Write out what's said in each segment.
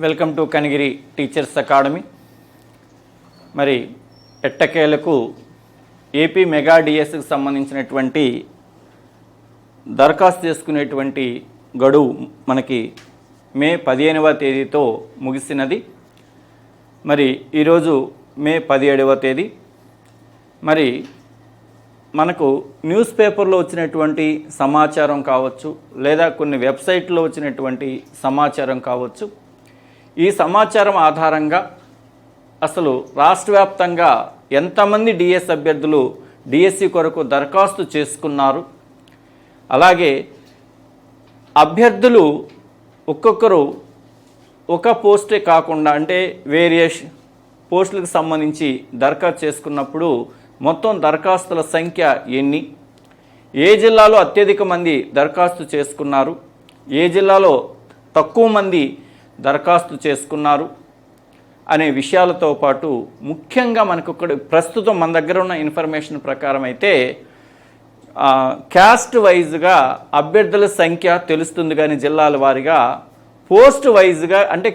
Welcome to Kanigiri teachers academy. మరి ఎట్టకేలకు AP mega డిఎస్కి సంబంధించినటువంటి దరఖాస్తు చేసుకునేటువంటి గడువు మనకి మే 15వ తేదీతో ముగిసినది. మరి ఈరోజు మే 17వ తేదీ. మరి మనకు న్యూస్ పేపర్లో వచ్చినటువంటి సమాచారం కావచ్చు, లేదా కొన్ని వెబ్సైట్లో వచ్చినటువంటి సమాచారం కావచ్చు, ఈ సమాచారం ఆధారంగా అసలు రాష్ట్ర వ్యాప్తంగా ఎంతమంది డిఎస్ అభ్యర్థులు డిఎస్సి కొరకు దరఖాస్తు చేసుకున్నారు, అలాగే అభ్యర్థులు ఒక్కొక్కరు ఒక పోస్టే కాకుండా అంటే వేరియస్ పోస్టులకు సంబంధించి దరఖాస్తు చేసుకున్నప్పుడు మొత్తం దరఖాస్తుల సంఖ్య ఎన్ని, ఏ జిల్లాలో అత్యధిక మంది దరఖాస్తు చేసుకున్నారు, ఏ జిల్లాలో తక్కువ మంది దరఖాస్తు చేసుకున్నారు అనే విషయాలతో పాటు ముఖ్యంగా మనకు ప్రస్తుతం మన దగ్గర ఉన్న ఇన్ఫర్మేషన్ ప్రకారం అయితే క్యాస్ట్ వైజ్గా అభ్యర్థుల సంఖ్య తెలుస్తుంది, కానీ జిల్లాల వారీగా పోస్ట్ వైజ్గా అంటే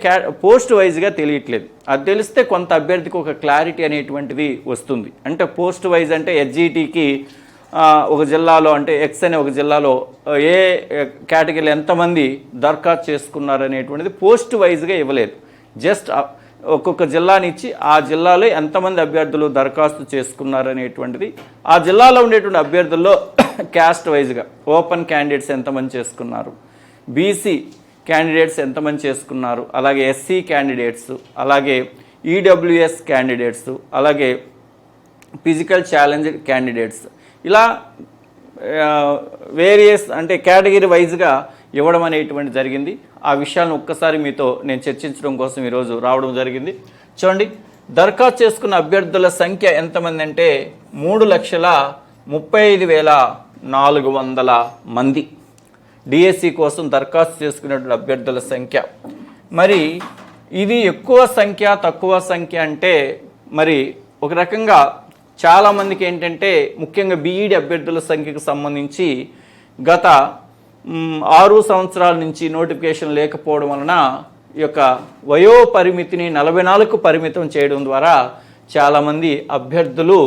పోస్ట్ వైజ్గా తెలియట్లేదు. అది తెలిస్తే కొంత అభ్యర్థికి ఒక క్లారిటీ అనేటువంటిది వస్తుంది. అంటే పోస్ట్ వైజ్ అంటే ఎస్జిటికి ఒక జిల్లాలో అంటే ఎక్స్ అనే ఒక జిల్లాలో ఏ కేటగిరీలో ఎంతమంది దరఖాస్తు చేసుకున్నారు అనేటువంటిది పోస్ట్ వైజ్గా ఇవ్వలేదు. జస్ట్ ఒక్కొక్క జిల్లాని ఇచ్చి ఆ జిల్లాలో ఎంతమంది అభ్యర్థులు దరఖాస్తు చేసుకున్నారు అనేటువంటిది, ఆ జిల్లాలో ఉండేటువంటి అభ్యర్థుల్లో క్యాస్ట్ వైజ్గా ఓపెన్ క్యాండిడేట్స్ ఎంతమంది చేసుకున్నారు, బీసీ క్యాండిడేట్స్ ఎంతమంది చేసుకున్నారు, అలాగే ఎస్సీ క్యాండిడేట్స్, అలాగే ఈడబ్ల్యూఎస్ క్యాండిడేట్స్, అలాగే ఫిజికల్ ఛాలెంజ్డ్ క్యాండిడేట్స్, ఇలా వేరియస్ అంటే కేటగిరీ వైజ్గా ఇవ్వడం అనేటువంటి జరిగింది. ఆ విషయాలను ఒక్కసారి మీతో నేను చర్చించడం కోసం ఈరోజు రావడం జరిగింది. చూడండి, దరఖాస్తు చేసుకున్న అభ్యర్థుల సంఖ్య ఎంతమంది అంటే 3,35,400 మంది డిఎస్సి కోసం దరఖాస్తు చేసుకున్నటువంటి అభ్యర్థుల సంఖ్య. మరి ఇది ఎక్కువ సంఖ్య తక్కువ సంఖ్య అంటే మరి ఒక రకంగా చాలామందికి ఏంటంటే ముఖ్యంగా బీఈడి అభ్యర్థుల సంఖ్యకు సంబంధించి గత 6 సంవత్సరాల నుంచి నోటిఫికేషన్ లేకపోవడం వలన ఈ యొక్క వయో పరిమితిని 44కు పరిమితం చేయడం ద్వారా చాలామంది అభ్యర్థులు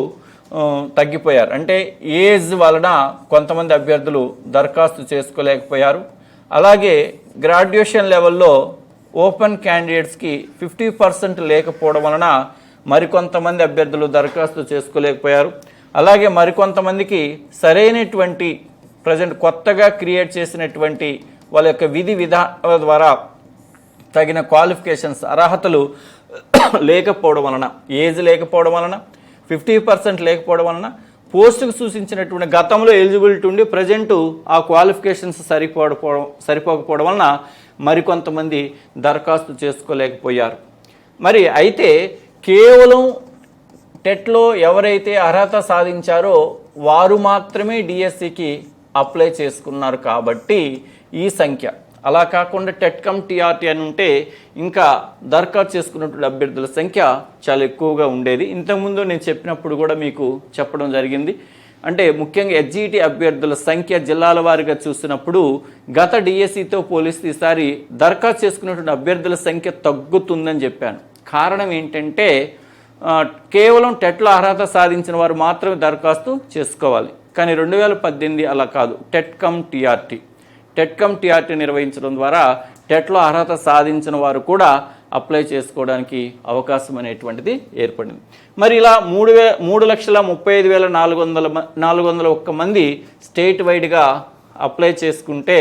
తగ్గిపోయారు. అంటే ఏజ్ వలన కొంతమంది అభ్యర్థులు దరఖాస్తు చేసుకోలేకపోయారు. అలాగే గ్రాడ్యుయేషన్ లెవెల్లో ఓపెన్ క్యాండిడేట్స్కి 50% లేకపోవడం వలన మరికొంతమంది అభ్యర్థులు దరఖాస్తు చేసుకోలేకపోయారు. అలాగే మరికొంతమందికి సరైనటువంటి ప్రజెంట్ కొత్తగా క్రియేట్ చేసినటువంటి వాళ్ళ యొక్క విధి విధానాల ద్వారా తగిన క్వాలిఫికేషన్స్ అర్హతలు లేకపోవడం వలన, ఏజ్ లేకపోవడం వలన, 50% లేకపోవడం వలన, పోస్టుకు సూచించినటువంటి గతంలో ఎలిజిబిలిటీ ఉండి ప్రజెంటు ఆ క్వాలిఫికేషన్స్ సరిపోకపోవడం వలన మరికొంతమంది దరఖాస్తు చేసుకోలేకపోయారు. మరి అయితే కేవలం టెట్లో ఎవరైతే అర్హత సాధించారో వారు మాత్రమే డిఎస్సికి అప్లై చేసుకున్నారు కాబట్టి ఈ సంఖ్య. అలా కాకుండా టెట్ కమ్ టీఆర్టీ అని ఉంటే ఇంకా దరఖాస్తు చేసుకున్నటువంటి అభ్యర్థుల సంఖ్య చాలా ఎక్కువగా ఉండేది. ఇంతకుముందు నేను చెప్పినప్పుడు కూడా మీకు చెప్పడం జరిగింది. అంటే ముఖ్యంగా ఎస్జిటి అభ్యర్థుల సంఖ్య జిల్లాల వారీగా చూసినప్పుడు గత డిఎస్సితో పోలిస్తే ఈసారి దరఖాస్తు చేసుకున్నటువంటి అభ్యర్థుల సంఖ్య తగ్గుతుందని చెప్పాను. కారణం ఏంటంటే కేవలం టెట్లో అర్హత సాధించిన వారు మాత్రమే దరఖాస్తు చేసుకోవాలి, కానీ 2018 అలా కాదు. టెట్ కమ్ టీఆర్టీ నిర్వహించడం ద్వారా టెట్లో అర్హత సాధించిన వారు కూడా అప్లై చేసుకోవడానికి అవకాశం అనేటువంటిది ఏర్పడింది. మరి ఇలా 3,35,401 మంది స్టేట్ వైడ్గా అప్లై చేసుకుంటే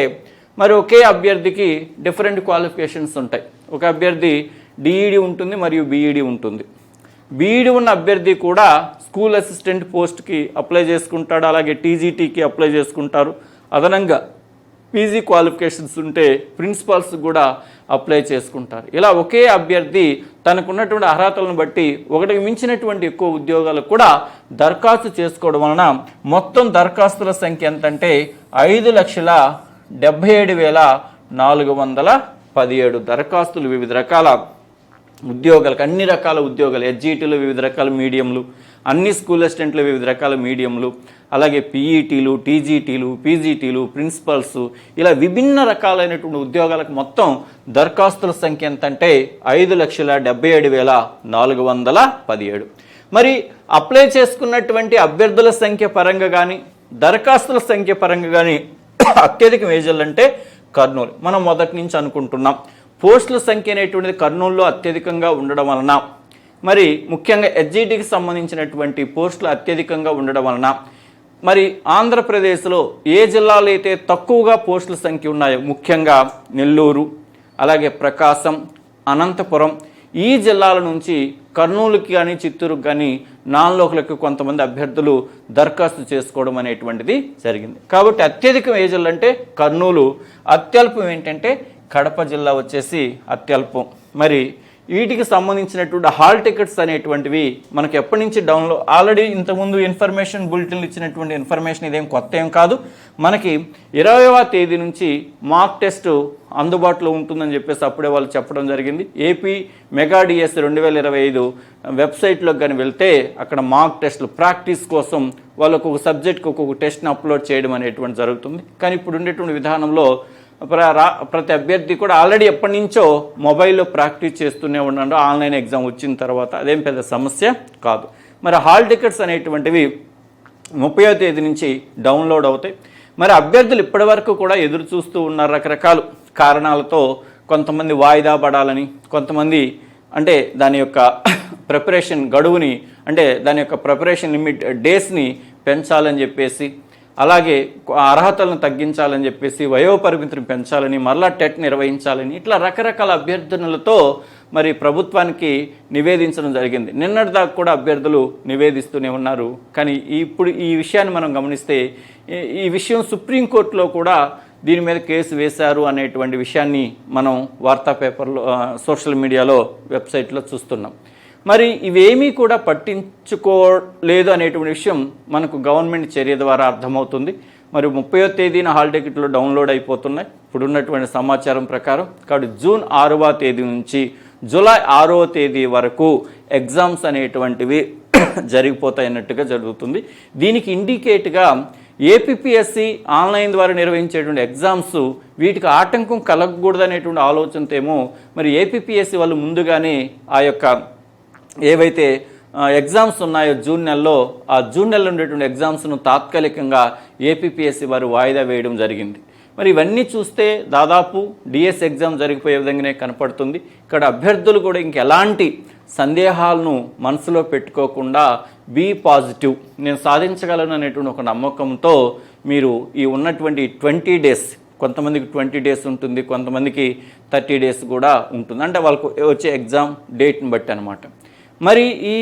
మరి ఒకే అభ్యర్థికి డిఫరెంట్ క్వాలిఫికేషన్స్ ఉంటాయి. ఒక అభ్యర్థి డిఈడి ఉంటుంది మరియు బీఈడి ఉంటుంది. బీఈడి ఉన్న అభ్యర్థి కూడా స్కూల్ అసిస్టెంట్ పోస్ట్కి అప్లై చేసుకుంటాడు, అలాగే టీజీటీకి అప్లై చేసుకుంటారు. అదనంగా పీజీ క్వాలిఫికేషన్స్ ఉంటే ప్రిన్సిపాల్స్ కూడా అప్లై చేసుకుంటారు. ఇలా ఒకే అభ్యర్థి తనకున్నటువంటి అర్హతలను బట్టి ఒకటికి మించినటువంటి ఎక్కువ ఉద్యోగాలకు కూడా దరఖాస్తు చేసుకోవడం వలన మొత్తం దరఖాస్తుల సంఖ్య ఎంతంటే 5,77,417 దరఖాస్తులు వివిధ రకాల ఉద్యోగాలకు అన్ని రకాల ఉద్యోగాలు, హెచ్జిటీలు వివిధ రకాల మీడియంలు, అన్ని స్కూల్ అసిస్టెంట్లు వివిధ రకాల మీడియంలు, అలాగే పీఈటీలు, టీజీటీలు, పీజీటీలు, ప్రిన్సిపల్స్, ఇలా విభిన్న రకాలైనటువంటి ఉద్యోగాలకు మొత్తం దరఖాస్తుల సంఖ్య ఎంత అంటే 5,77,417. మరి అప్లై చేసుకున్నటువంటి అభ్యర్థుల సంఖ్య పరంగా కానీ దరఖాస్తుల సంఖ్య పరంగా కానీ అత్యధిక మేజర్లు అంటే కర్నూలు. మనం మొదటి నుంచి అనుకుంటున్నాం పోస్టుల సంఖ్య అనేటువంటిది కర్నూలులో అత్యధికంగా ఉండడం వలన, మరి ముఖ్యంగా హెచ్జిటికి సంబంధించినటువంటి పోస్టులు అత్యధికంగా ఉండడం వలన, మరి ఆంధ్రప్రదేశ్లో ఏ జిల్లాలో అయితే తక్కువగా పోస్టుల సంఖ్య ఉన్నాయో ముఖ్యంగా నెల్లూరు, అలాగే ప్రకాశం, అనంతపురం, ఈ జిల్లాల నుంచి కర్నూలుకి కానీ చిత్తూరుకి కానీ నాన్లోకులకు కొంతమంది అభ్యర్థులు దరఖాస్తు చేసుకోవడం అనేటువంటిది జరిగింది. కాబట్టి అత్యధికం ఏ జిల్లా అంటే కర్నూలు, అత్యల్పం ఏంటంటే కడప జిల్లా వచ్చేసి అత్యల్పం. మరి వీటికి సంబంధించినటువంటి హాల్ టికెట్స్ అనేటువంటివి మనకు ఎప్పటి నుంచి డౌన్లోడ్, ఆల్రెడీ ఇంతకుముందు ఇన్ఫర్మేషన్ బులెటిన్లు ఇచ్చినటువంటి ఇన్ఫర్మేషన్ ఇదేం కొత్త ఏం కాదు. మనకి 20వ తేదీ నుంచి మాక్ టెస్ట్ అందుబాటులో ఉంటుందని చెప్పేసి అప్పుడే వాళ్ళు చెప్పడం జరిగింది. ఏపీ మెగా డిఎస్ 2025 వెబ్సైట్లోకి కానీ వెళ్తే అక్కడ మాక్ టెస్టులు ప్రాక్టీస్ కోసం వాళ్ళు ఒక్కొక్క సబ్జెక్ట్కి ఒక్కొక్క టెస్ట్ని అప్లోడ్ చేయడం అనేటువంటి జరుగుతుంది. కానీ ఇప్పుడు ఉండేటువంటి విధానంలో ప్రతి అభ్యర్థి కూడా ఆల్రెడీ ఎప్పటి నుంచో మొబైల్లో ప్రాక్టీస్ చేస్తూనే ఉన్నాడు. ఆన్లైన్ ఎగ్జామ్ వచ్చిన తర్వాత అదేం పెద్ద సమస్య కాదు. మరి హాల్ టికెట్స్ అనేటువంటివి 30వ తేదీ నుంచి డౌన్లోడ్ అవుతాయి. మరి అభ్యర్థులు ఇప్పటి వరకు కూడా ఎదురు చూస్తూ ఉన్నారు రకరకాల కారణాలతో. కొంతమంది వాయిదా పడాలని, కొంతమంది అంటే దాని యొక్క ప్రిపరేషన్ గడువుని, అంటే దాని యొక్క ప్రిపరేషన్ లిమిట్ డేస్ని పెంచాలని చెప్పేసి, అలాగే అర్హతలను తగ్గించాలని చెప్పేసి, వయోపరిమితిని పెంచాలని, మరలా టెట్ నిర్వహించాలని, ఇట్లా రకరకాల అభ్యర్థనలతో మరి ప్రభుత్వానికి నివేదించడం జరిగింది. నిన్నటిదాకా కూడా అభ్యర్థులు నివేదిస్తూనే ఉన్నారు. కానీ ఇప్పుడు ఈ విషయాన్ని మనం గమనిస్తే ఈ విషయం సుప్రీంకోర్టులో కూడా దీని మీద కేసు వేశారు అనేటువంటి విషయాన్ని మనం వార్తా పేపర్లో, సోషల్ మీడియాలో, వెబ్సైట్లో చూస్తున్నాం. మరి ఇవేమీ కూడా పట్టించుకోలేదు అనేటువంటి విషయం మనకు గవర్నమెంట్ చర్య ద్వారా అర్థమవుతుంది. మరి 30వ తేదీన హాల్ టికెట్లు డౌన్లోడ్ అయిపోతున్నాయి ఇప్పుడున్నటువంటి సమాచారం ప్రకారం. కాబట్టి జూన్ 6వ తేదీ నుంచి జూలై 6వ తేదీ వరకు ఎగ్జామ్స్ అనేటువంటివి జరిగిపోతాయన్నట్టుగా జరుగుతుంది. దీనికి ఇండికేట్గా ఏపీపీఎస్సీ ఆన్లైన్ ద్వారా నిర్వహించేటువంటి ఎగ్జామ్స్ వీటికి ఆటంకం కలగకూడదు అనేటువంటి ఆలోచనతో ఏమో మరి ఏపీపీఎస్సీ వాళ్ళు ముందుగానే ఆ యొక్క ఏవైతే ఎగ్జామ్స్ ఉన్నాయో జూన్ నెలలో, ఆ జూన్ నెలలో ఉండేటువంటి ఎగ్జామ్స్ను తాత్కాలికంగా ఏపీపీఎస్సీ వారు వాయిదా వేయడం జరిగింది. మరి ఇవన్నీ చూస్తే దాదాపు డిఎస్ ఎగ్జామ్ జరిగిపోయే విధంగానే కనపడుతుంది. ఇక్కడ అభ్యర్థులు కూడా ఇంకెలాంటి సందేహాలను మనసులో పెట్టుకోకుండా బీ పాజిటివ్, నేను సాధించగలను అనేటువంటి ఒక నమ్మకంతో మీరు ఈ ఉన్నటువంటి 20 డేస్, కొంతమందికి 20 డేస్ ఉంటుంది, కొంతమందికి 30 డేస్ కూడా ఉంటుంది, అంటే వాళ్ళకు వచ్చే ఎగ్జామ్ డేట్ని బట్టి అనమాట. మరి ఈ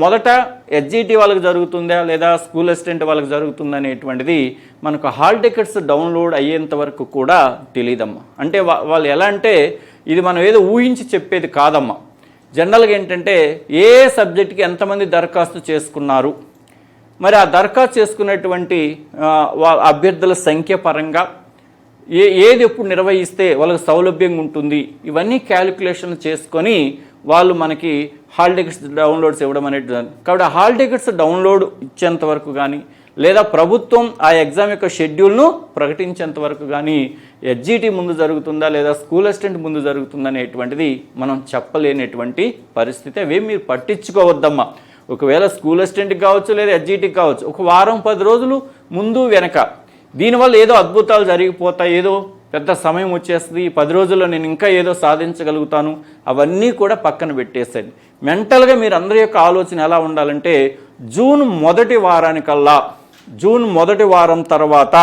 మొదట హెచ్జిటి వాళ్ళకి జరుగుతుందా లేదా స్కూల్ అసిస్టెంట్ వాళ్ళకి జరుగుతుందా అనేటువంటిది మనకు హాల్ టికెట్స్ డౌన్లోడ్ అయ్యేంత వరకు కూడా తెలియదమ్మా. అంటే వాళ్ళు ఎలా అంటే ఇది మనం ఏదో ఊహించి చెప్పేది కాదమ్మా. జనరల్గా ఏంటంటే ఏ సబ్జెక్ట్కి ఎంతమంది దరఖాస్తు చేసుకున్నారు, మరి ఆ దరఖాస్తు చేసుకున్నటువంటి అభ్యర్థుల సంఖ్య పరంగా ఏది ఎప్పుడు నిర్వహిస్తే వాళ్ళకి సౌలభ్యంగా ఉంటుంది, ఇవన్నీ క్యాలిక్యులేషన్ చేసుకొని వాళ్ళు మనకి హాల్ టికెట్స్ డౌన్లోడ్స్ ఇవ్వడం అనేది. కాబట్టి హాల్ టికెట్స్ డౌన్లోడ్ ఇచ్చేంత వరకు కానీ లేదా ప్రభుత్వం ఆ ఎగ్జామ్ యొక్క షెడ్యూల్ను ప్రకటించేంత వరకు కానీ హెచ్జిటి ముందు జరుగుతుందా లేదా స్కూల్ అసిస్టెంట్ ముందు జరుగుతుందా అనేటువంటిది మనం చెప్పలేనటువంటి పరిస్థితి. అవి మీరు పట్టించుకోవద్దమ్మా. ఒకవేళ స్కూల్ అసిస్టెంట్కి కావచ్చు లేదా హెచ్జిటికి కావచ్చు, ఒక వారం 10 రోజులు ముందు వెనక దీనివల్ల ఏదో అద్భుతాలు జరిగిపోతాయి, ఏదో పెద్ద సమయం వచ్చేస్తుంది, 10 రోజుల్లో నేను ఇంకా ఏదో సాధించగలుగుతాను, అవన్నీ కూడా పక్కన పెట్టేసేది. మెంటల్గా మీరు అందరి యొక్క ఆలోచన ఎలా ఉండాలంటే జూన్ మొదటి వారం తర్వాత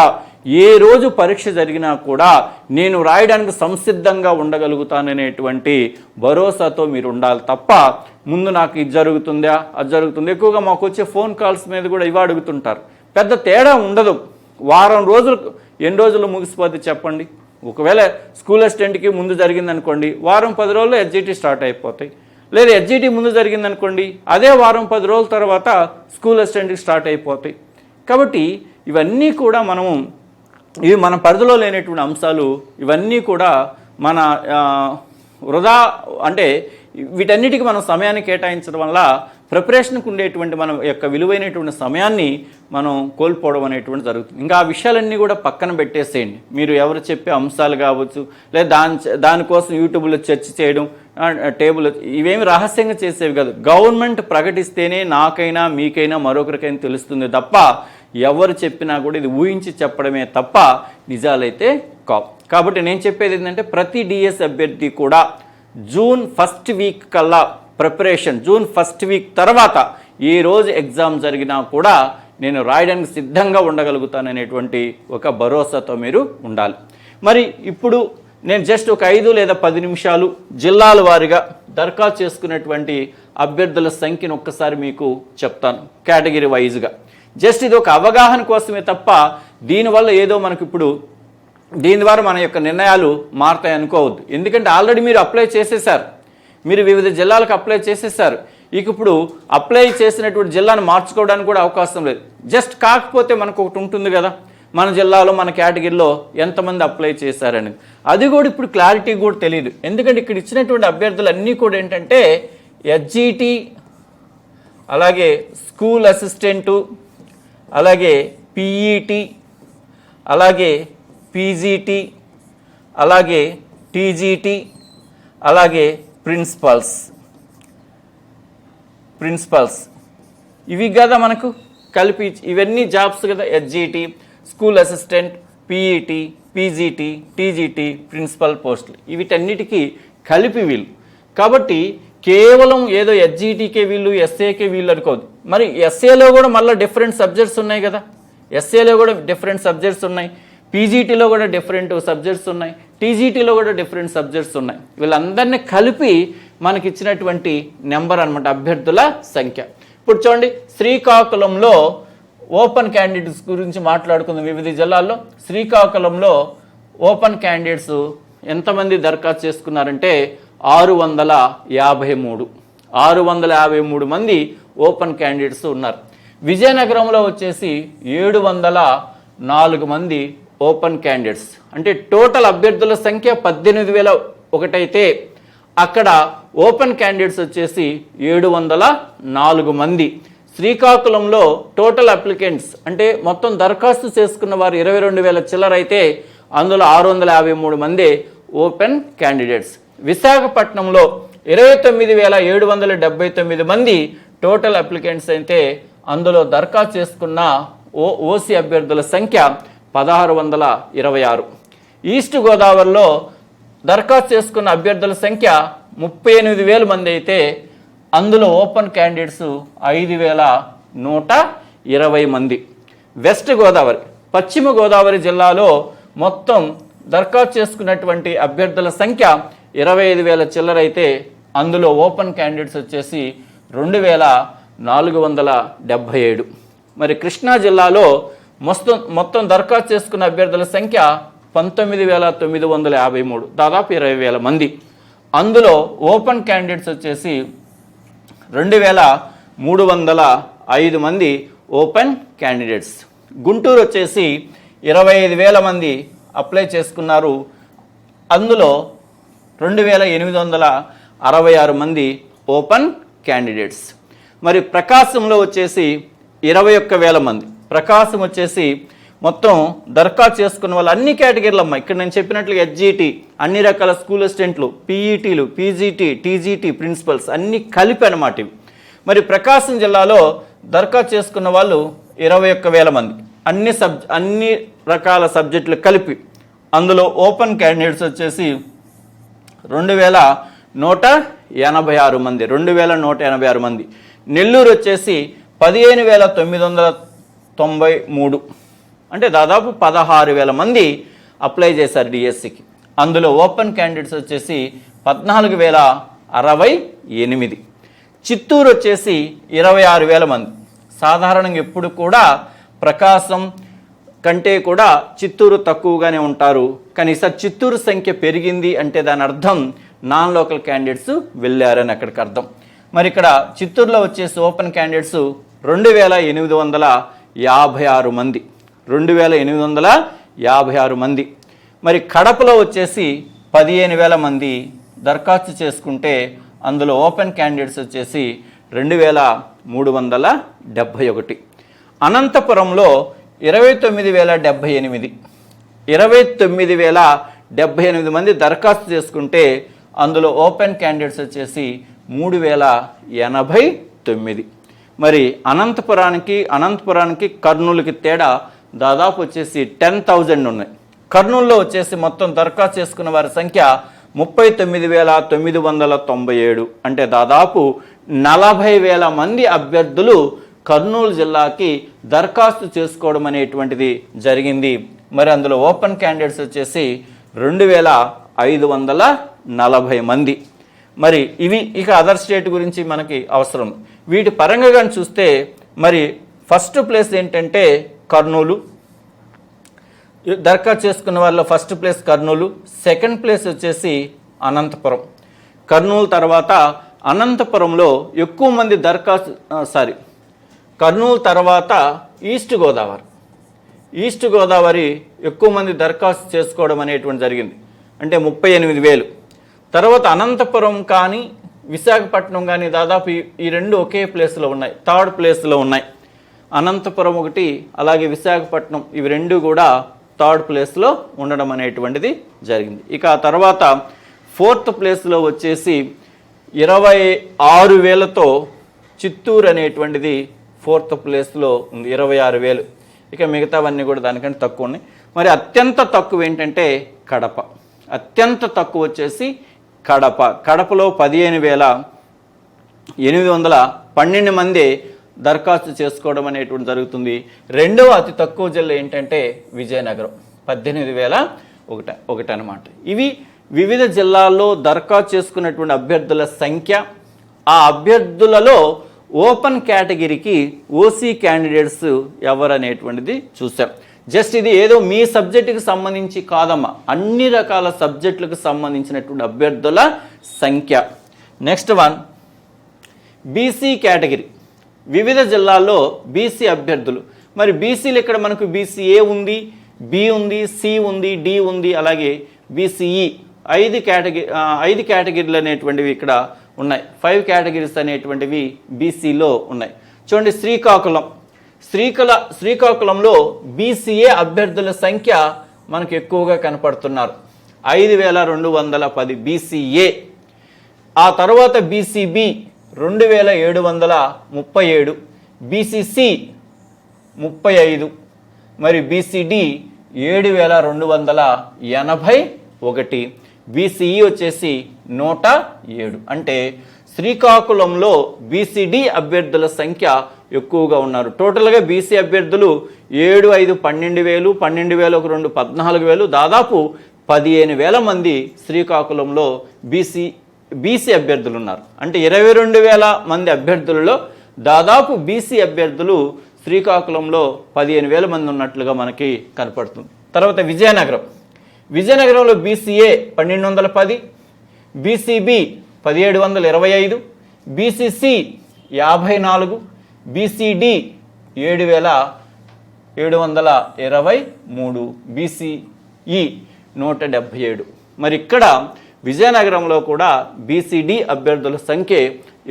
ఏ రోజు పరీక్ష జరిగినా కూడా నేను రాయడానికి సంసిద్ధంగా ఉండగలుగుతాననేటువంటి భరోసాతో మీరు ఉండాలి తప్ప ముందు నాకు ఇది జరుగుతుందా అది జరుగుతుంది. ఎక్కువగా మాకు వచ్చే ఫోన్ కాల్స్ మీద కూడా ఇవి అడుగుతుంటారు. పెద్ద తేడా ఉండదు. వారం రోజులు ఎన్ని రోజులు ముగిసిపోద్ది చెప్పండి. ఒకవేళ స్కూల్ అసిస్టెంట్కి ముందు జరిగిందనుకోండి, వారం 10 రోజుల్లో హెచ్జిటి స్టార్ట్ అయిపోతాయి. లేదా హెచ్జిటి ముందు జరిగిందనుకోండి, అదే వారం 10 రోజుల తర్వాత స్కూల్ అసిస్టెంట్కి స్టార్ట్ అయిపోతాయి. కాబట్టి ఇవన్నీ కూడా ఇవి మన పరిధిలో లేనటువంటి అంశాలు. ఇవన్నీ కూడా మన వృధా అంటే వీటన్నిటికీ మనం సమయాన్ని కేటాయించడం వల్ల ప్రిపరేషన్కి ఉండేటువంటి మన యొక్క విలువైనటువంటి సమయాన్ని మనం కోల్పోవడం అనేటువంటి జరుగుతుంది. ఇంకా ఆ విషయాలన్నీ కూడా పక్కన పెట్టేసేయండి. మీరు ఎవరు చెప్పే అంశాలు కావచ్చు, లేదా దానికోసం యూట్యూబ్లో చర్చ చేయడం, టేబుల్, ఇవేమి రహస్యంగా చేసేవి కాదు. గవర్నమెంట్ ప్రకటిస్తేనే నాకైనా మీకైనా మరొకరికైనా తెలుస్తుంది తప్ప ఎవరు చెప్పినా కూడా ఇది ఊహించి చెప్పడమే తప్ప నిజాలైతే కావు. కాబట్టి నేను చెప్పేది ఏంటంటే ప్రతి డిఎస్ అభ్యర్థి కూడా జూన్ 1st వీక్ కల్లా ప్రిపరేషన్, జూన్ 1st వీక్ తర్వాత ఏ రోజు ఎగ్జామ్ జరిగినా కూడా నేను రాయడానికి సిద్ధంగా ఉండగలుగుతాననేటువంటి ఒక భరోసాతో మీరు ఉండాలి. మరి ఇప్పుడు నేను జస్ట్ ఒక 5 లేదా 10 నిమిషాలు జిల్లాల వారీగా దరఖాస్తు చేసుకున్నటువంటి అభ్యర్థుల సంఖ్యను ఒక్కసారి మీకు చెప్తాను కేటగిరీ వైజ్గా. జస్ట్ ఇది ఒక అవగాహన కోసమే తప్ప దీనివల్ల ఏదో మనకి ఇప్పుడు దీని ద్వారా మన యొక్క నిర్ణయాలు మారుతాయి అనుకోవద్దు. ఎందుకంటే ఆల్రెడీ మీరు అప్లై చేసేసారు, మీరు వివిధ జిల్లాలకు అప్లై చేసేసారు. ఇక ఇప్పుడు అప్లై చేసినటువంటి జిల్లాను మార్చుకోవడానికి కూడా అవకాశం లేదు. జస్ట్ కాకపోతే మనకు ఒకటి ఉంటుంది కదా, మన జిల్లాలో మన కేటగిరీలో ఎంతమంది అప్లై చేశారని. అది కూడా ఇప్పుడు క్లారిటీ కూడా తెలియదు. ఎందుకంటే ఇక్కడ ఇచ్చినటువంటి అభ్యర్థులు అన్నీ కూడా ఏంటంటే ఎస్జిటి, అలాగే స్కూల్ అసిస్టెంటు, అలాగే పిఈటి, అలాగే పీజీటీ, అలాగే టీజీటీ, అలాగే ప్రిన్సిపల్స్ ఇవి కదా మనకు కలిపి ఇవన్నీ జాబ్స్ కదా. SGT, school assistant, PET, PGT, TGT, principal పోస్టులు వీటన్నిటికీ కలిపి వీళ్ళు. కాబట్టి కేవలం ఏదో ఎస్జిటికే వీళ్ళు, ఎస్ఏకే వీళ్ళు అనుకోవద్దు. మరి ఎస్ఏలో కూడా మళ్ళీ డిఫరెంట్ సబ్జెక్ట్స్ ఉన్నాయి కదా, ఎస్ఏలో కూడా డిఫరెంట్ సబ్జెక్ట్స్ ఉన్నాయి, పీజీటీలో కూడా డిఫరెంట్ సబ్జెక్ట్స్ ఉన్నాయి, టీజీటీలో కూడా డిఫరెంట్ సబ్జెక్ట్స్ ఉన్నాయి. వీళ్ళందరినీ కలిపి మనకి ఇచ్చినటువంటి నెంబర్ అనమాట అభ్యర్థుల సంఖ్య. ఇప్పుడు చూడండి, శ్రీకాకుళంలో ఓపెన్ క్యాండిడేట్స్ గురించి మాట్లాడుకుందాం. వివిధ జిల్లాల్లో శ్రీకాకుళంలో ఓపెన్ క్యాండిడేట్స్ ఎంతమంది దరఖాస్తు చేసుకున్నారంటే 653 మంది ఓపెన్ క్యాండిడేట్స్ ఉన్నారు. విజయనగరంలో వచ్చేసి 704 మంది ఓపెన్ క్యాండిడేట్స్. అంటే టోటల్ అభ్యర్థుల సంఖ్య 18,001 అయితే అక్కడ ఓపెన్ క్యాండిడేట్స్ వచ్చేసి 704 మంది. శ్రీకాకుళంలో టోటల్ అప్లికెంట్స్ అంటే మొత్తం దరఖాస్తు చేసుకున్న వారు 22,000 చిల్లర అయితే అందులో 653 మంది ఓపెన్ క్యాండిడేట్స్. విశాఖపట్నంలో 29,779 మంది టోటల్ అప్లికెంట్స్ అయితే అందులో దరఖాస్తు చేసుకున్న ఓసీ అభ్యర్థుల సంఖ్య 1626. ఈస్ట్ గోదావరిలో దరఖాస్తు చేసుకున్న అభ్యర్థుల సంఖ్య 38,000 మంది అయితే అందులో ఓపెన్ క్యాండిడేట్స్ 5,120 మంది. వెస్ట్ గోదావరి, పశ్చిమ గోదావరి జిల్లాలో మొత్తం దరఖాస్తు చేసుకున్నటువంటి అభ్యర్థుల సంఖ్య 25,000 చిల్లర అయితే అందులో ఓపెన్ క్యాండిడేట్స్ వచ్చేసి 2,477. మరి కృష్ణా జిల్లాలో మొత్తం దరఖాస్తు చేసుకున్న అభ్యర్థుల సంఖ్య 19,953, దాదాపు 20,000 మంది. అందులో ఓపెన్ క్యాండిడేట్స్ వచ్చేసి 2,305 మంది ఓపెన్ క్యాండిడేట్స్. గుంటూరు వచ్చేసి 25,000 మంది అప్లై చేసుకున్నారు. అందులో 2,866 మంది ఓపెన్ క్యాండిడేట్స్. మరి ప్రకాశంలో వచ్చేసి 21,000 మంది. ప్రకాశం వచ్చేసి మొత్తం దరఖాస్తు చేసుకున్న వాళ్ళు అన్ని కేటగిరీలు అమ్మ. ఇక్కడ నేను చెప్పినట్లుగా ఎస్జిటి, అన్ని రకాల స్కూల్ అసిస్టెంట్లు, పీఈటీలు, పీజీటీ, టీజీటీ, ప్రిన్సిపల్స్ అన్నీ కలిపి అన్నమాట ఇవి. మరి ప్రకాశం జిల్లాలో దరఖాస్తు చేసుకున్న వాళ్ళు 21,000 మంది, అన్ని రకాల సబ్జెక్టులు కలిపి. అందులో ఓపెన్ క్యాండిడేట్స్ వచ్చేసి 2,186 మంది, 2,186 మంది. నెల్లూరు వచ్చేసి 15,993, అంటే దాదాపు 16,000 మంది అప్లై చేశారు డిఎస్సికి. అందులో ఓపెన్ క్యాండిడేట్స్ వచ్చేసి 14,068. చిత్తూరు వచ్చేసి 26,000 మంది. సాధారణంగా ఎప్పుడు కూడా ప్రకాశం కంటే కూడా చిత్తూరు తక్కువగానే ఉంటారు. కానీ ఈసారి చిత్తూరు సంఖ్య పెరిగింది అంటే దాని అర్థం నాన్ లోకల్ క్యాండిడేట్స్ వెళ్ళారని అక్కడికి అర్థం. మరి ఇక్కడ చిత్తూరులో వచ్చేసి ఓపెన్ క్యాండిడేట్స్ 2,856 మంది, 2,856 మంది. మరి కడపలో వచ్చేసి 15,000 మంది దరఖాస్తు చేసుకుంటే అందులో ఓపెన్ క్యాండిడేట్స్ వచ్చేసి 2371. అనంతపురంలో 29,078 29,078 మంది దరఖాస్తు చేసుకుంటే అందులో ఓపెన్ క్యాండిడేట్స్ వచ్చేసి 3,089. మరి అనంతపురానికి కర్నూలుకి తేడా దాదాపు వచ్చేసి 10,000 ఉన్నాయి. కర్నూలులో వచ్చేసి మొత్తం దరఖాస్తు చేసుకున్న వారి సంఖ్య 39,997. అంటే దాదాపు 40,000 మంది అభ్యర్థులు కర్నూలు జిల్లాకి దరఖాస్తు చేసుకోవడం అనేటువంటిది జరిగింది. మరి అందులో ఓపెన్ క్యాండిడేట్స్ వచ్చేసి 2,540 మంది. మరి ఇవి ఇక అదర్ స్టేట్ గురించి మనకి అవసరం. వీటి పరంగా కానీ చూస్తే మరి ఫస్ట్ ప్లేస్ ఏంటంటే కర్నూలు, దరఖాస్తు చేసుకున్న వాళ్ళలో first place Kurnool, second place వచ్చేసి అనంతపురం. కర్నూలు తర్వాత అనంతపురంలో ఎక్కువ మంది కర్నూలు తర్వాత ఈస్ట్ గోదావరి ఎక్కువ మంది దరఖాస్తు చేసుకోవడం అనేటువంటి జరిగింది. అంటే 38,000. తర్వాత అనంతపురం కానీ విశాఖపట్నం కానీ దాదాపు ఈ రెండు ఒకే ప్లేస్లో ఉన్నాయి, థర్డ్ ప్లేస్లో ఉన్నాయి. అనంతపురం ఒకటి, అలాగే విశాఖపట్నం, ఇవి రెండు కూడా థర్డ్ ప్లేస్లో ఉండడం అనేటువంటిది జరిగింది. ఇక ఆ తర్వాత ఫోర్త్ ప్లేస్లో వచ్చేసి 26,000తో చిత్తూరు అనేటువంటిది ఫోర్త్ ప్లేస్లో ఉంది, 26,000. ఇక మిగతావన్నీ కూడా దానికంటే తక్కువ ఉన్నాయి. మరి అత్యంత తక్కువ ఏంటంటే కడప. అత్యంత తక్కువ వచ్చేసి కడపలో 15,812 మంది దరఖాస్తు చేసుకోవడం అనేటువంటి జరుగుతుంది. రెండవ అతి తక్కువ జిల్లా ఏంటంటే విజయనగరం, 18,001 అనమాట. ఇవి వివిధ జిల్లాల్లో దరఖాస్తు చేసుకున్నటువంటి అభ్యర్థుల సంఖ్య. ఆ అభ్యర్థులలో ఓపెన్ కేటగిరీకి ఓసీ క్యాండిడేట్స్ ఎవరనేటువంటిది చూసాం. జస్ట్ ఇది ఏదో మీ సబ్జెక్టుకి సంబంధించి కాదమ్మా, అన్ని రకాల సబ్జెక్టులకు సంబంధించినటువంటి అభ్యర్థుల సంఖ్య. Next one BC category. వివిధ జిల్లాల్లో బీసీ అభ్యర్థులు. మరి బీసీలు ఇక్కడ మనకు బీసీఏ ఉంది, బి ఉంది, సి ఉంది, డి ఉంది, అలాగే బీసీఈ 5 కేటగిరీలు అనేటువంటివి ఇక్కడ ఉన్నాయి. 5 కేటగిరీస్ అనేటువంటివి బీసీలో ఉన్నాయి. చూడండి, శ్రీకాకుళంలో బీసీఏ అభ్యర్థుల సంఖ్య మనకు ఎక్కువగా కనపడుతున్నారు, 5,210 బీసీఏ. ఆ తర్వాత బీసీబీ 2,737, బీసీసీ 35, మరి బీసీడి 7,281, బీసీఈ వచ్చేసి 107. అంటే శ్రీకాకుళంలో బీసీడి అభ్యర్థుల సంఖ్య ఎక్కువగా ఉన్నారు. టోటల్గా బీసీ అభ్యర్థులు 7, 5, 12,000, 12,000 ఒక 2, 14,000, దాదాపు 15,000 మంది శ్రీకాకుళంలో బీసీ అభ్యర్థులు ఉన్నారు. అంటే 22,000 మంది అభ్యర్థులలో దాదాపు బీసీ అభ్యర్థులు శ్రీకాకుళంలో 15,000 మంది ఉన్నట్లుగా మనకి కనపడుతుంది. తర్వాత విజయనగరంలో BCA 1,210, BCB 1,725, BCC 54, BCD 7,723, BCE 177. మరి ఇక్కడ విజయనగరంలో కూడా బీసీడి అభ్యర్థుల సంఖ్య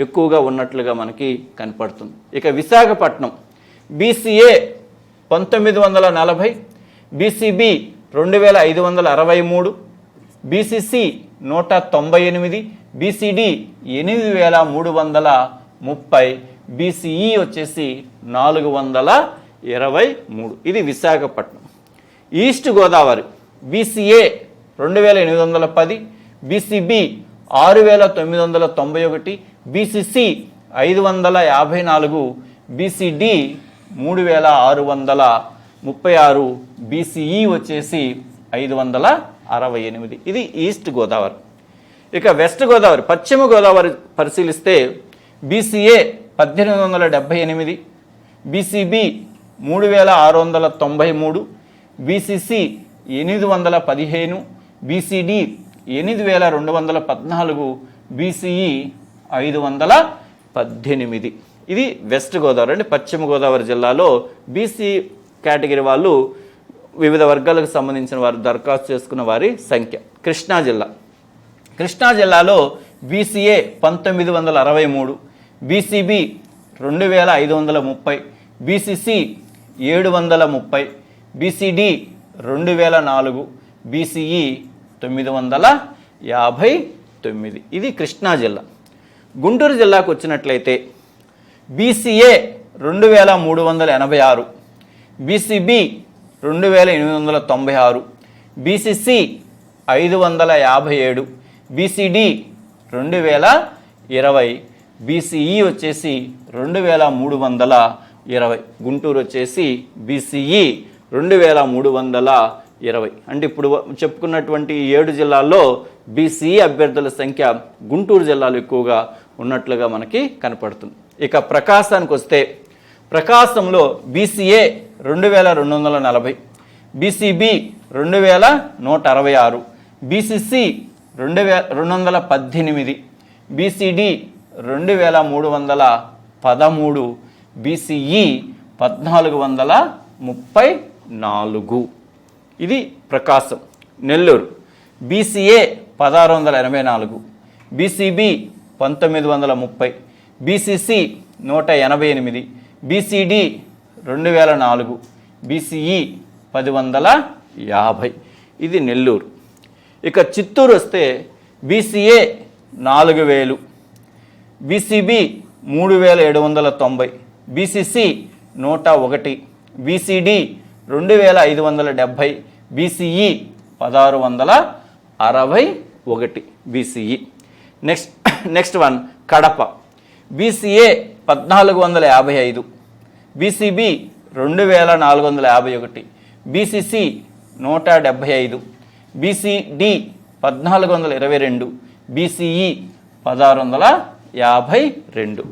ఎక్కువగా ఉన్నట్లుగా మనకి కనపడుతుంది. ఇక Visakhapatnam BCA 1,940, BCB 2,563, BCC 198, BCD 8,330, BCE వచ్చేసి 423. ఇది Visakhapatnam. East Godavari BCA 2,810, BCB 6,991, BCC 554, BCD 3,636, BCE వచ్చేసి 568. ఇది ఈస్ట్ గోదావరి. ఇక వెస్ట్ గోదావరి, పశ్చిమ గోదావరి పరిశీలిస్తే BCA 1,878, BCB 3,693, BCC 815, BCD 8,214, BCE 518. ఇది వెస్ట్ గోదావరి అండి. పశ్చిమ గోదావరి జిల్లాలో బీసీ కేటగిరీ వాళ్ళు వివిధ వర్గాలకు సంబంధించిన వారు దరఖాస్తు చేసుకున్న వారి సంఖ్య. కృష్ణా జిల్లాలో BCA 1963, BCB 2530, BCC 730, BCD 2004, BCE 959. ఇది కృష్ణా జిల్లా. గుంటూరు జిల్లాకు వచ్చినట్లయితే BCA 2386, BCB 2896, BCC 557, BCD 2020, BCE వచ్చేసి 2320. గుంటూరు వచ్చేసి బీసీఈ 2320. అంటే ఇప్పుడు చెప్పుకున్నటువంటి 7 జిల్లాల్లో బీసీఈ అభ్యర్థుల సంఖ్య గుంటూరు జిల్లాలో ఎక్కువగా ఉన్నట్లుగా మనకి కనపడుతుంది. ఇక ప్రకాశానికి వస్తే ప్రకాశంలో BCA 2240, BCB 2166, BCC 2218, BCD 2313, BCE 1434. ఇది Prakasam. Nellore BCA 1684, BCB 1930, BCC 188, BCD 2004, BCE 1050. ఇది నెల్లూరు. ఇక చిత్తూరు వస్తే BCA 4000, BCB 3790, BCC 101, BCD 2570, BCE 1661. BCE. Next one Kadapa BCA 1455, BCB 2451, BCC 175, BCD 1422, BCE 1652.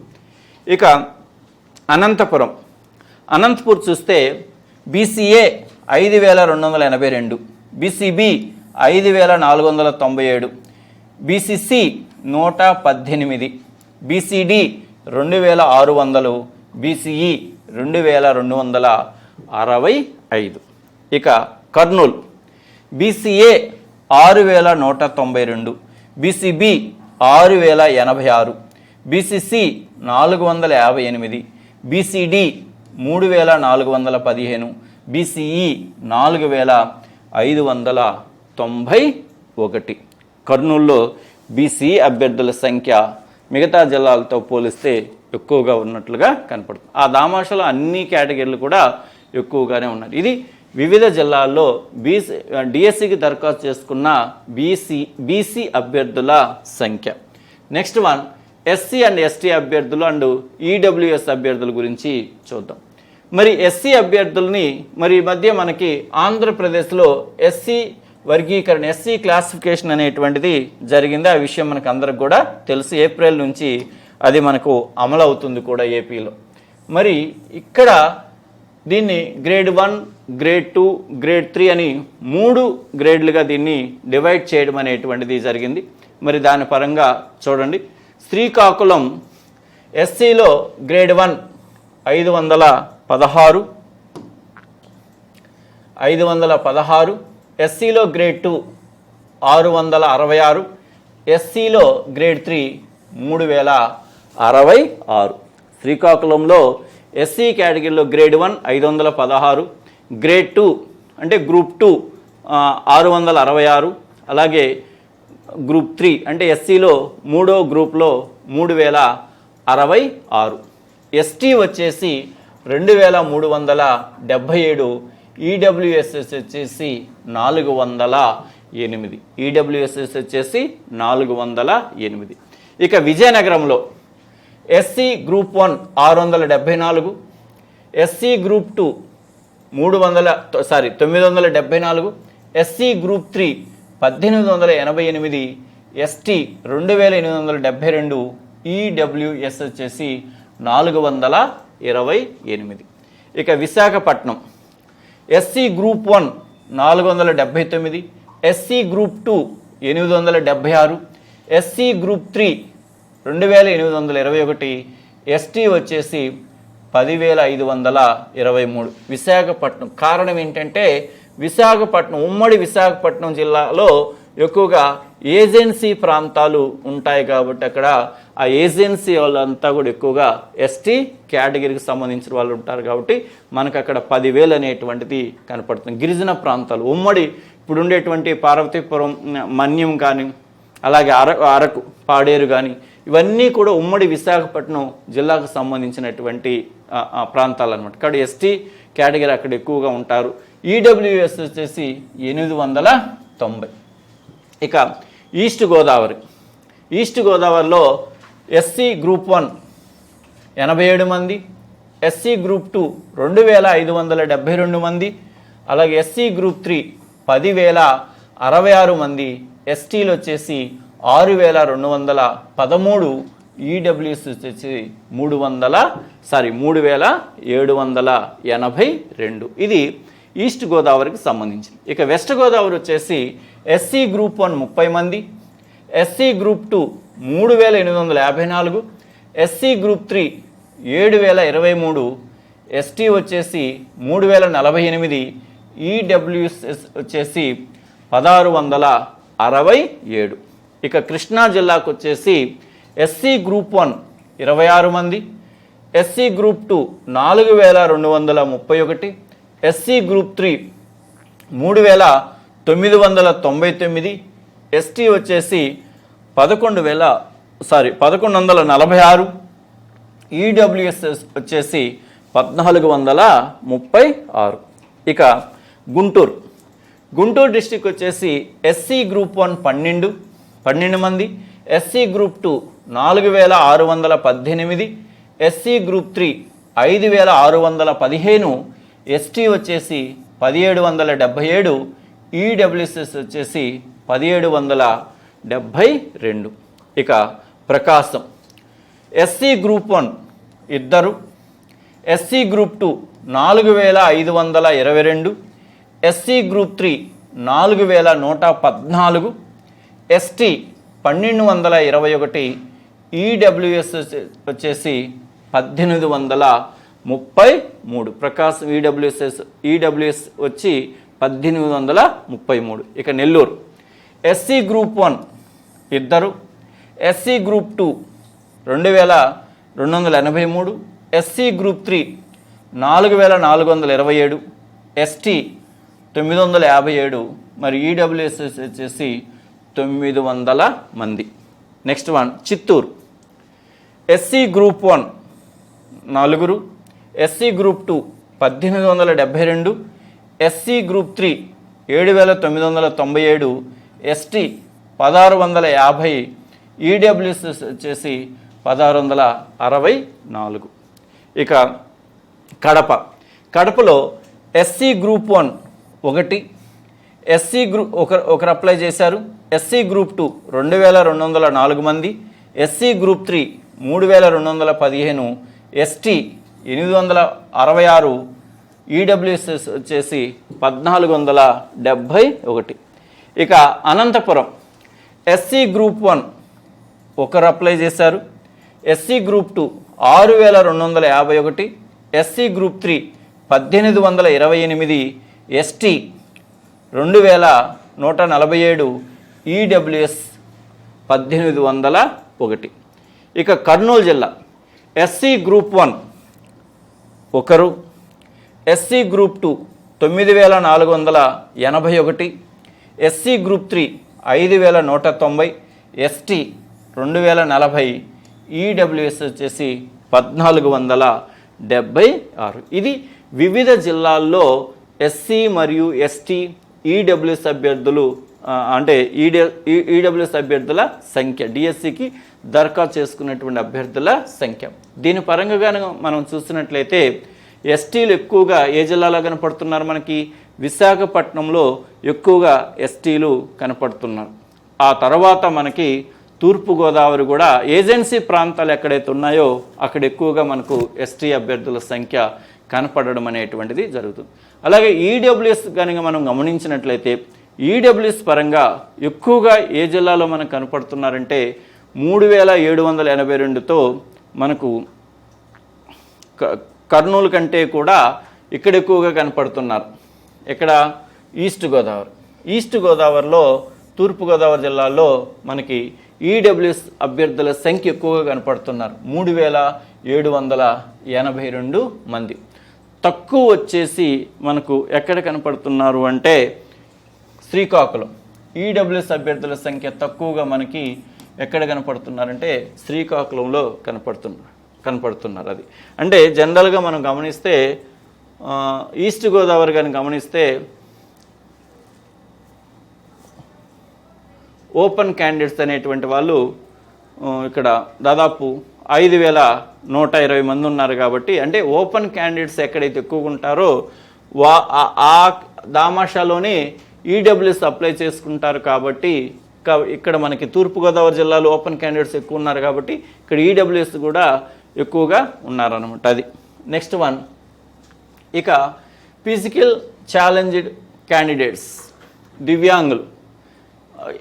ఇక అనంతపూర్ చూస్తే BCA 5282, BCB 5497, BCC 118, BCD 2600, BCE 2265. ఇక Kurnool BCA 6192, BCB 6086, BCC 458, BCD 3415, BCE 4591. కర్నూలులో BC అభ్యర్థుల సంఖ్య మిగతా జిల్లాలతో పోలిస్తే ఎక్కువగా ఉన్నట్లుగా కనపడుతుంది. ఆ దామాషలో అన్ని కేటగిరీలు కూడా ఎక్కువగానే ఉన్నాయి. ఇది వివిధ జిల్లాల్లో డిఎస్సికి దరఖాస్తు చేసుకున్న బీసీ అభ్యర్థుల సంఖ్య. Next one SC and ST అభ్యర్థులు అండ్ ఈడబ్ల్యూఎస్ అభ్యర్థుల గురించి చూద్దాం. మరి ఎస్సీ అభ్యర్థుల్ని మరి ఈ మధ్య మనకి ఆంధ్రప్రదేశ్లో ఎస్సీ వర్గీకరణ, ఎస్సీ క్లాసిఫికేషన్ అనేటువంటిది జరిగింది. ఆ విషయం మనకు అందరికి కూడా తెలుసు. ఏప్రిల్ నుంచి అది మనకు అమలు అవుతుంది కూడా ఏపీలో. మరి ఇక్కడ దీన్ని గ్రేడ్ 1, గ్రేడ్ 2, గ్రేడ్ 3 అని 3 గ్రేడ్లుగా దీన్ని డివైడ్ చేయడం అనేటువంటిది జరిగింది. మరి దాని పరంగా చూడండి. శ్రీకాకుళం ఎస్సీలో గ్రేడ్ 1 516, ఎస్సీలో గ్రేడ్ 2 666, ఎస్సీలో గ్రేడ్ 3 3066. శ్రీకాకుళంలో ఎస్సీ కేటగిరీలో గ్రేడ్ 1 516, గ్రేడ్ 2 అంటే గ్రూప్ 2 666, అలాగే గ్రూప్ 3 అంటే ఎస్సీలో 3వ గ్రూప్లో 3066. ఎస్టీ వచ్చేసి 2377, ఈడబ్ల్యూఎస్ఎస్ వచ్చేసి 408. ఈడబ్ల్యూఎస్ఎస్ వచ్చేసి 408. ఇక విజయనగరంలో SC group 1 674, SC group 2 974, SC group 3 1888, ST 2872, EWS వచ్చేసి 428. ఇక Visakhapatnam SC group 1 479, SC group 2 876, SC group 3 2821, ST వచ్చేసి 10,523. విశాఖపట్నం. కారణం ఏంటంటే విశాఖపట్నం, ఉమ్మడి విశాఖపట్నం జిల్లాలో ఎక్కువగా ఏజెన్సీ ప్రాంతాలు ఉంటాయి కాబట్టి అక్కడ ఆ ఏజెన్సీ వాళ్ళంతా కూడా ఎక్కువగా ఎస్టీ కేటగిరీకి సంబంధించిన వాళ్ళు ఉంటారు కాబట్టి మనకు అక్కడ 10,000 అనేటువంటిది కనపడుతుంది. గిరిజన ప్రాంతాలు ఉమ్మడి ఇప్పుడు ఉండేటువంటి పార్వతీపురం, మన్యం కానీ అలాగే అరకు, పాడేరు కానీ ఇవన్నీ కూడా ఉమ్మడి విశాఖపట్నం జిల్లాకు సంబంధించినటువంటి ప్రాంతాలు అనమాట. ఇక్కడ ఎస్టీ కేటగిరీ అక్కడ ఎక్కువగా ఉంటారు. ఈడబ్ల్యూఎస్ వచ్చేసి 890. ఇక ఈస్ట్ గోదావరిలో ఎస్సీ గ్రూప్ 1 87 మంది, ఎస్సీ గ్రూప్ 2 2,572 మంది, అలాగే ఎస్సీ గ్రూప్ 3 10,066 మంది, ఎస్టీలు వచ్చేసి 6,213, ఈడబ్ల్యూఎస్ వచ్చేసి 3,782. ఇది ఈస్ట్ గోదావరికి సంబంధించి. ఇక వెస్ట్ గోదావరి వచ్చేసి ఎస్సీ గ్రూప్ 1 30 మంది, SC group 2 3,854, SC group 3 7,023, ST వచ్చేసి 3,048, ఈడబ్ల్యూఎస్ వచ్చేసి 1,667. ఇక కృష్ణా జిల్లాకు వచ్చేసి ఎస్సీ గ్రూప్ 1 26 మంది, SC group 2 4,231, SC group 3 3,999, ST వచ్చేసి 1,146, ఈడబ్ల్యూఎస్ వచ్చేసి 1,436. ఇక గుంటూరు డిస్టిక్ వచ్చేసి ఎస్సీ గ్రూప్ 1 12 మంది, SC group 2 4,618, SC group 3 5,615, ST వచ్చేసి 1,777, ఈడబ్ల్యూఎస్ వచ్చేసి 1,772. ఇక Prakasam SC group 1 2, SC group 2 4,522, SC group 3 4,114, ST 1,221, EWS వచ్చేసి 1,833. ప్రకాశం ఈడబ్ల్యూఎస్ వచ్చి 1,833. ఇక Nellore SC group 1 2, SC group 2 2,283, SC group 3 4,427, ST 957, మరి ఈడబ్ల్యూఎస్ వచ్చేసి 900 మంది. Next one Chittoor SC group 1 4, SC group 2 1,872, SC group 3 7,997, ST 1,650, EWS వచ్చేసి 1,664. ఇక కడపలో ఎస్సీ గ్రూప్ 1 1, ఎస్సీ గ్రూప్ ఒకరు అప్లై చేశారు, ఎస్సీ గ్రూప్ 2 2,204 మంది, ఎస్సీ గ్రూప్ 3 3,215, ఎస్టీ 866, ఈడబ్ల్యూఎస్ వచ్చేసి 1,471. ఇక అనంతపురం ఎస్సీ గ్రూప్ 1 ఒకరు అప్లై చేశారు, SC group 2 6,251, SC group 3 1,828, ST 2,147, EWS 1,801. ఇక కర్నూలు జిల్లా ఎస్సీ గ్రూప్ 1 ఒకరు, SC group 2 9,481, SC group 3 5,190, ST 2,040, EWS వచ్చేసి 1,476. ఇది వివిధ జిల్లాల్లో ఎస్సీ మరియు ఎస్టీ ఈడబ్ల్యూఎస్ అభ్యర్థులు అంటే ఈడబ్ల్యూఎస్ అభ్యర్థుల సంఖ్య, డిఎస్సికి దరఖాస్తు చేసుకున్నటువంటి అభ్యర్థుల సంఖ్య. దీని పరంగా మనం చూసినట్లయితే ఎస్టీలు ఎక్కువగా ఏ జిల్లాలో కనపడుతున్నారు? మనకి విశాఖపట్నంలో ఎక్కువగా ఎస్టీలు కనపడుతున్నారు. ఆ తర్వాత మనకి తూర్పుగోదావరి కూడా ఏజెన్సీ ప్రాంతాలు ఎక్కడైతే ఉన్నాయో అక్కడ ఎక్కువగా మనకు ఎస్టీ అభ్యర్థుల సంఖ్య కనపడడం అనేటువంటిది జరుగుతుంది. అలాగే ఈడబ్ల్యూఎస్ కనుక మనం గమనించినట్లయితే ఈడబ్ల్యూఎస్ పరంగా ఎక్కువగా ఏ జిల్లాలో మనకు కనపడుతున్నారంటే 3,782తో మనకు కర్నూలు కంటే కూడా ఇక్కడ ఎక్కువగా కనపడుతున్నారు. ఇక్కడ ఈస్ట్ గోదావరిలో తూర్పుగోదావరి జిల్లాలో మనకి ఈడబ్ల్యూఎస్ అభ్యర్థుల సంఖ్య ఎక్కువగా కనపడుతున్నారు, 3782 మంది. తక్కువ వచ్చేసి మనకు ఎక్కడ కనపడుతున్నారు అంటే శ్రీకాకుళం. ఈడబ్ల్యూఎస్ అభ్యర్థుల సంఖ్య తక్కువగా మనకి ఎక్కడ కనపడుతున్నారంటే శ్రీకాకుళంలో కనపడుతున్నారు. అది అంటే జనరల్గా మనం గమనిస్తే ఈస్ట్ గోదావరి కానీ గమనిస్తే ఓపెన్ క్యాండిడేట్స్ అనేటువంటి వాళ్ళు ఇక్కడ దాదాపు 5120 మంది ఉన్నారు. కాబట్టి అంటే ఓపెన్ క్యాండిడేట్స్ ఎక్కడైతే ఎక్కువగా ఉంటారో ఆ దామాషాలోనే ఈడబ్ల్యూఎస్ అప్లై చేసుకుంటారు. కాబట్టి ఇక్కడ మనకి తూర్పుగోదావరి జిల్లాలో ఓపెన్ క్యాండిడేట్స్ ఎక్కువ ఉన్నారు కాబట్టి ఇక్కడ ఈడబ్ల్యూఎస్ కూడా ఎక్కువగా ఉన్నారనమాట. అది నెక్స్ట్ వన్. ఇక ఫిజికల్ ఛాలెంజ్డ్ క్యాండిడేట్స్, దివ్యాంగులు.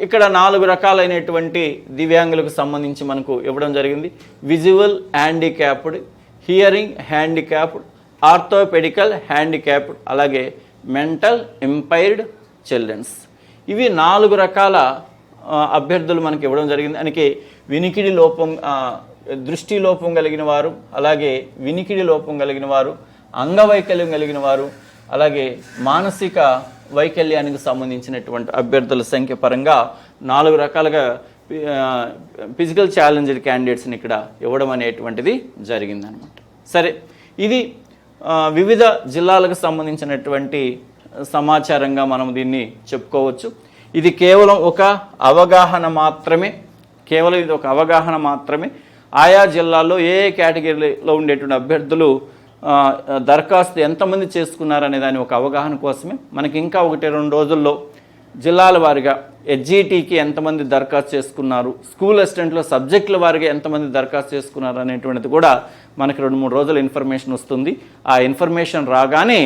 ఇక్కడ 4 రకాలైనటువంటి దివ్యాంగులకు సంబంధించి మనకు ఇవ్వడం జరిగింది. Visual handicapped, hearing handicapped, orthopaedical handicapped, అలాగే మెంటల్ ఇంపైర్డ్ చిల్డ్రన్స్. ఇవి 4 రకాల అభ్యర్థులు మనకి ఇవ్వడం జరిగింది. అందుకే వినికిడి లోపం, దృష్టి లోపం కలిగిన వారు, అలాగే వినికిడి లోపం కలిగిన వారు, అంగవైకల్యం కలిగిన వారు, అలాగే మానసిక వైకల్యానికి సంబంధించినటువంటి అభ్యర్థుల సంఖ్య పరంగా 4 రకాలుగా ఫిజికల్ ఛాలెంజ్డ్ క్యాండిడేట్స్ని ఇక్కడ ఇవ్వడం అనేటువంటిది జరిగిందనమాట. సరే, ఇది వివిధ జిల్లాలకు సంబంధించినటువంటి సమాచారంగా మనం దీన్ని చెప్పుకోవచ్చు. ఇది కేవలం ఒక అవగాహన మాత్రమే. ఆయా జిల్లాల్లో ఏ కేటగిరీలో ఉండేటువంటి అభ్యర్థులు దరఖాస్తు ఎంతమంది చేసుకున్నారనే దాని ఒక అవగాహన కోసమే. మనకి ఇంకా 1-2 రోజుల్లో జిల్లాల వారిగా హెచ్జిటికి ఎంతమంది దరఖాస్తు చేసుకున్నారు, స్కూల్ అసిస్టెంట్లో సబ్జెక్టుల వారిగా ఎంతమంది దరఖాస్తు చేసుకున్నారు అనేటువంటిది కూడా మనకి 2-3 రోజుల ఇన్ఫర్మేషన్ వస్తుంది. ఆ ఇన్ఫర్మేషన్ రాగానే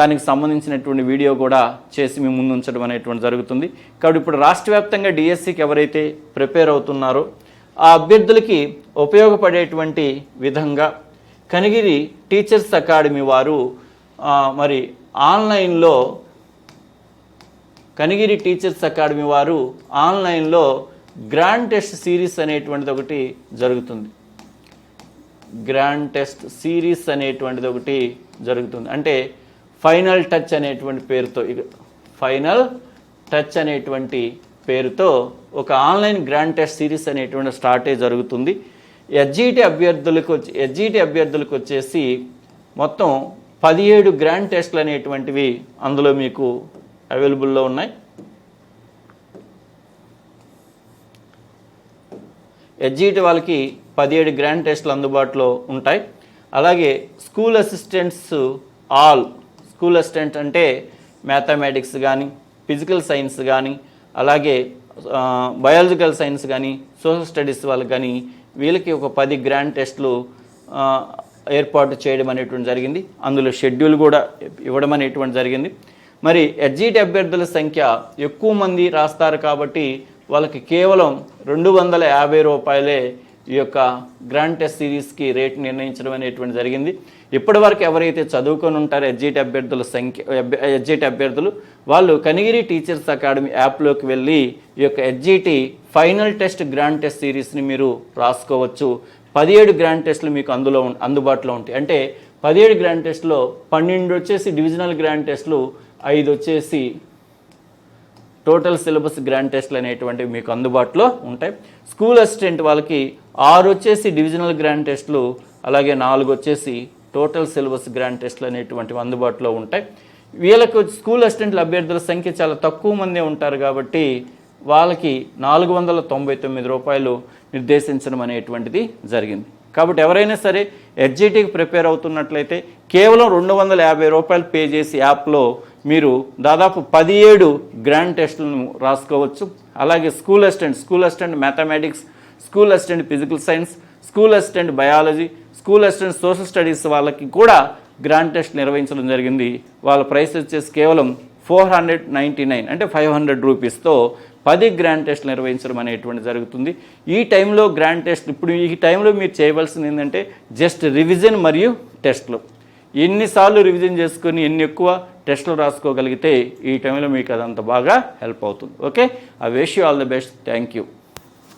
దానికి సంబంధించినటువంటి వీడియో కూడా చేసి మీ ముందు ఉంచడం అనేటువంటి జరుగుతుంది. కాబట్టి ఇప్పుడు రాష్ట్ర వ్యాప్తంగా డిఎస్సికి ఎవరైతే ప్రిపేర్ అవుతున్నారో ఆ అభ్యర్థులకి ఉపయోగపడేటువంటి విధంగా కనిగిరి టీచర్స్ అకాడమీ వారు మరి ఆన్లైన్లో గ్రాండ్ టెస్ట్ సిరీస్ అనేటువంటిది ఒకటి జరుగుతుంది. అంటే ఫైనల్ టచ్ అనేటువంటి పేరుతో ఒక ఆన్లైన్ గ్రాండ్ టెస్ట్ సిరీస్ అనేటువంటి స్టార్ట్ అయ్యి జరుగుతుంది. హెచ్జిటి అభ్యర్థులకు వచ్చేసి మొత్తం 17 గ్రాండ్ టెస్ట్లు అనేటువంటివి అందులో మీకు అవైలబుల్లో ఉన్నాయి. హెచ్జిటి వాళ్ళకి 17 గ్రాండ్ టెస్ట్లు అందుబాటులో ఉంటాయి. అలాగే స్కూల్ అసిస్టెంట్స్ అంటే మ్యాథమెటిక్స్ కానీ, ఫిజికల్ సైన్స్ కానీ, అలాగే బయాలజికల్ సైన్స్ కానీ, సోషల్ స్టడీస్ వాళ్ళకి కానీ వీళ్ళకి ఒక 10 గ్రాండ్ టెస్టులు ఏర్పాటు చేయడం అనేటువంటి జరిగింది. అందులో షెడ్యూల్ కూడా ఇవ్వడం అనేటువంటి జరిగింది. మరి హెచ్జిటి అభ్యర్థుల సంఖ్య ఎక్కువ మంది రాస్తారు కాబట్టి వాళ్ళకి కేవలం 250 రూపాయలే ఈ యొక్క గ్రాండ్ టెస్ట్ సిరీస్కి రేట్ నిర్ణయించడం అనేటువంటి జరిగింది. ఇప్పటివరకు ఎవరైతే చదువుకొని ఉంటారో హెచ్జిటి అభ్యర్థులు వాళ్ళు కనిగిరి టీచర్స్ అకాడమీ యాప్లోకి వెళ్ళి ఈ యొక్క HGT final test grand test సిరీస్ని మీరు రాసుకోవచ్చు. 17 గ్రాండ్ టెస్టులు మీకు అందుబాటులో ఉంటాయి. అంటే 17 గ్రాండ్ టెస్ట్లో 12 వచ్చేసి డివిజనల్ గ్రాండ్ టెస్టులు, 5 వచ్చేసి టోటల్ సిలబస్ గ్రాండ్ టెస్ట్లు అనేటువంటివి మీకు అందుబాటులో ఉంటాయి. స్కూల్ అసిస్టెంట్ వాళ్ళకి 6 వచ్చేసి డివిజనల్ గ్రాండ్ టెస్టులు, అలాగే 4 వచ్చేసి టోటల్ సిలబస్ గ్రాండ్ టెస్ట్లు అనేటువంటివి అందుబాటులో ఉంటాయి. వీళ్ళకు స్కూల్ అసిస్టెంట్ల అభ్యర్థుల సంఖ్య చాలా తక్కువ మందే ఉంటారు కాబట్టి వాళ్ళకి 499 రూపాయలు నిర్దేశించడం అనేటువంటిది జరిగింది. కాబట్టి ఎవరైనా సరే హెచ్జిటికి ప్రిపేర్ అవుతున్నట్లయితే కేవలం 250 రూపాయలు పే చేసి యాప్లో మీరు దాదాపు 17 గ్రాండ్ టెస్టులను రాసుకోవచ్చు. అలాగే school assistant mathematics, school assistant physical science, school assistant biology, school assistant social studies వాళ్ళకి కూడా గ్రాండ్ టెస్ట్ నిర్వహించడం జరిగింది. వాళ్ళ ప్రైస్ వచ్చేసి కేవలం 499 అంటే 500 రూపీస్తో 10 గ్రాండ్ టెస్ట్లు నిర్వహించడం అనేటువంటి జరుగుతుంది. ఈ టైంలో గ్రాండ్ టెస్ట్ ఇప్పుడు ఈ టైంలో మీరు చేయవలసింది ఏంటంటే జస్ట్ రివిజన్ మరియు టెస్ట్లు. ఎన్నిసార్లు రివిజన్ చేసుకొని ఎన్ని ఎక్కువ టెస్టులు రాసుకోగలిగితే ఈ టైంలో మీకు అదంత బాగా హెల్ప్ అవుతుంది. Okay, I wish you all the best. Thank you.